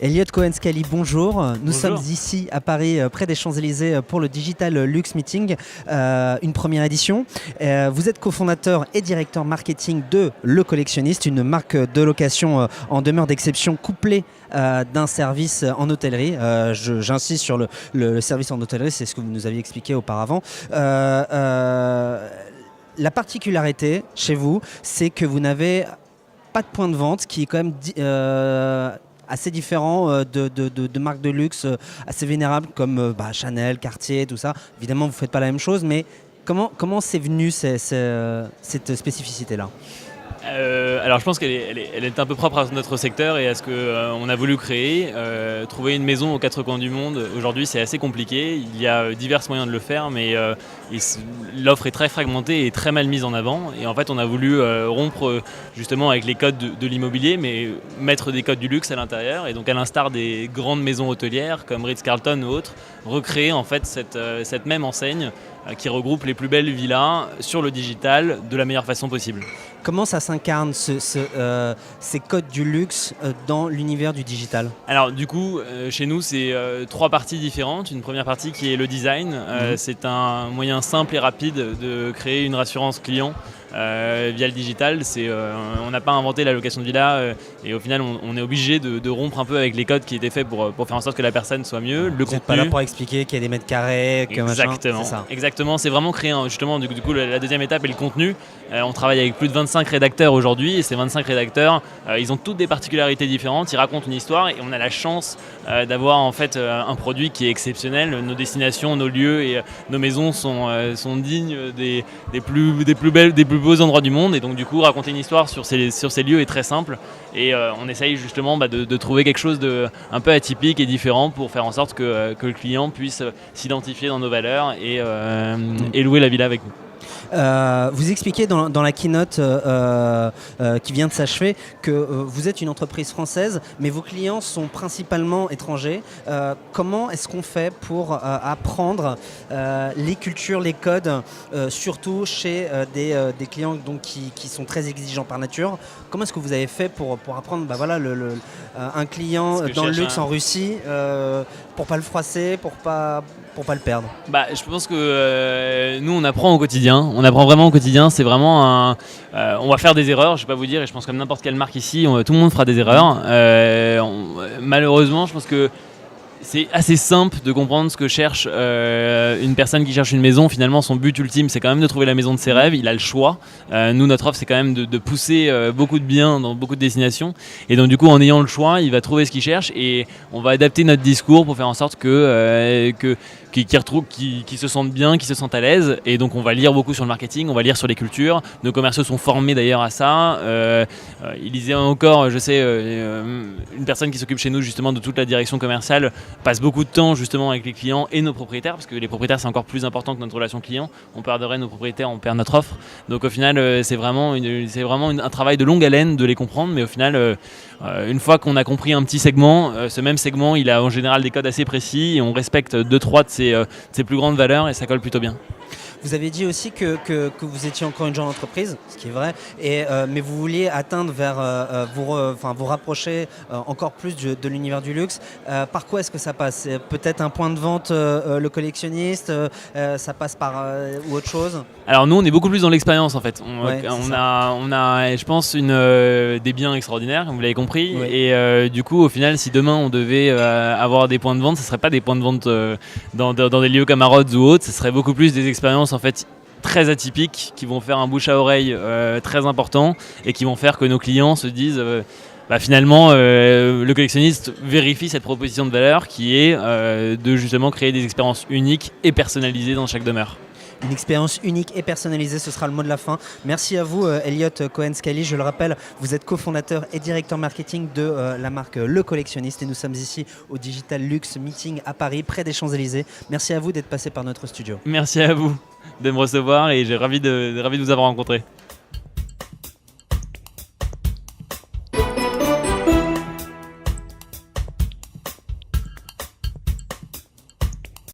Elliot Cohen-Scally, bonjour. Nous Bonjour. sommes ici à Paris, près des Champs-Élysées, pour le Digital Luxe Meeting, une première édition. Vous êtes cofondateur et directeur marketing de Le Collectionniste, une marque de location en demeure d'exception couplée d'un service en hôtellerie. J'insiste sur le service en hôtellerie, c'est ce que vous nous aviez expliqué auparavant. La particularité chez vous, c'est que vous n'avez pas de point de vente, qui est quand même assez différent de marques de luxe assez vénérables comme Chanel, Cartier, tout ça. Évidemment, vous ne faites pas la même chose, mais comment c'est venu cette spécificité-là ? Alors je pense qu'elle est un peu propre à notre secteur et à ce qu'on a voulu créer. Trouver une maison aux quatre coins du monde, aujourd'hui c'est assez compliqué. Il y a divers moyens de le faire, mais l'offre est très fragmentée et très mal mise en avant. Et en fait on a voulu rompre justement avec les codes de l'immobilier, mais mettre des codes du luxe à l'intérieur. Et donc à l'instar des grandes maisons hôtelières comme Ritz-Carlton ou autres, recréer en fait cette même enseigne qui regroupe les plus belles villas sur le digital de la meilleure façon possible. Comment ça s'incarne, ces codes du luxe dans l'univers du digital ? Alors du coup, chez nous, c'est trois parties différentes. Une première partie qui est le design. C'est un moyen simple et rapide de créer une rassurance client via le digital. On n'a pas inventé la location de villa et au final, on est obligé de rompre un peu avec les codes qui étaient faits pour faire en sorte que la personne soit mieux. Vous n'êtes pas là pour expliquer qu'il y a des mètres carrés, que Exactement, machin, c'est ça. Exactement. C'est vraiment créer justement du coup la deuxième étape est le contenu. On travaille avec plus de 25 rédacteurs aujourd'hui et ces 25 rédacteurs, ils ont toutes des particularités différentes. Ils racontent une histoire et on a la chance d'avoir en fait un produit qui est exceptionnel. Nos destinations, nos lieux et nos maisons sont dignes des plus belles, des plus beaux endroits du monde. Et donc du coup, raconter une histoire sur ces lieux est très simple. Et on essaye justement de trouver quelque chose de un peu atypique et différent pour faire en sorte que le client puisse s'identifier dans nos valeurs et louer la villa avec nous. Vous expliquez dans la keynote qui vient de s'achever que vous êtes une entreprise française, mais vos clients sont principalement étrangers. Comment est-ce qu'on fait pour apprendre les cultures, les codes, surtout chez des clients donc, qui sont très exigeants par nature ? Comment est-ce que vous avez fait pour apprendre un client dans le luxe en Russie pour pas le froisser, pour pas le perdre ? Je pense que nous on apprend au quotidien, on apprend vraiment au quotidien, c'est vraiment on va faire des erreurs, je vais pas vous dire, et je pense comme n'importe quelle marque ici, tout le monde fera des erreurs. Malheureusement je pense que c'est assez simple de comprendre ce que cherche une personne qui cherche une maison. Finalement, son but ultime, c'est quand même de trouver la maison de ses rêves. Il a le choix. Nous, notre offre, c'est quand même de pousser beaucoup de biens dans beaucoup de destinations. Et donc, du coup, en ayant le choix, il va trouver ce qu'il cherche et on va adapter notre discours pour faire en sorte qu'ils se sentent bien, qu'ils se sentent à l'aise. Et donc, on va lire beaucoup sur le marketing, on va lire sur les cultures. Nos commerciaux sont formés d'ailleurs à ça. Il disait encore, je sais, une personne qui s'occupe chez nous justement de toute la direction commerciale passe beaucoup de temps justement avec les clients et nos propriétaires, parce que les propriétaires c'est encore plus important que notre relation client. On perdrait nos propriétaires, on perd notre offre. Donc au final c'est vraiment un travail de longue haleine de les comprendre, mais au final une fois qu'on a compris un petit segment, ce même segment il a en général des codes assez précis et on respecte 2-3 de ses plus grandes valeurs et ça colle plutôt bien. Vous avez dit aussi que vous étiez encore une jeune entreprise, ce qui est vrai, mais vous vouliez atteindre vous rapprocher encore plus de l'univers du luxe. Par quoi est-ce que ça passe ? Peut-être un point de vente, le collectionniste, ça passe par ou autre chose ? Alors nous on est beaucoup plus dans l'expérience en fait. On a je pense des biens extraordinaires, vous l'avez compris, oui. Et du coup au final si demain on devait avoir des points de vente, ce ne serait pas des points de vente dans des lieux comme Harrods ou autres, ce serait beaucoup plus des expériences en fait très atypiques qui vont faire un bouche à oreille très important et qui vont faire que nos clients se disent finalement le collectionniste vérifie cette proposition de valeur qui est de justement créer des expériences uniques et personnalisées dans chaque demeure. Une expérience unique et personnalisée, ce sera le mot de la fin. Merci à vous, Elliot Cohen-Scally. Je le rappelle, vous êtes cofondateur et directeur marketing de la marque Le Collectionniste et nous sommes ici au Digital Luxe Meeting à Paris, près des Champs-Élysées. Merci à vous d'être passé par notre studio. Merci à vous de me recevoir et j'ai ravi de vous avoir rencontré.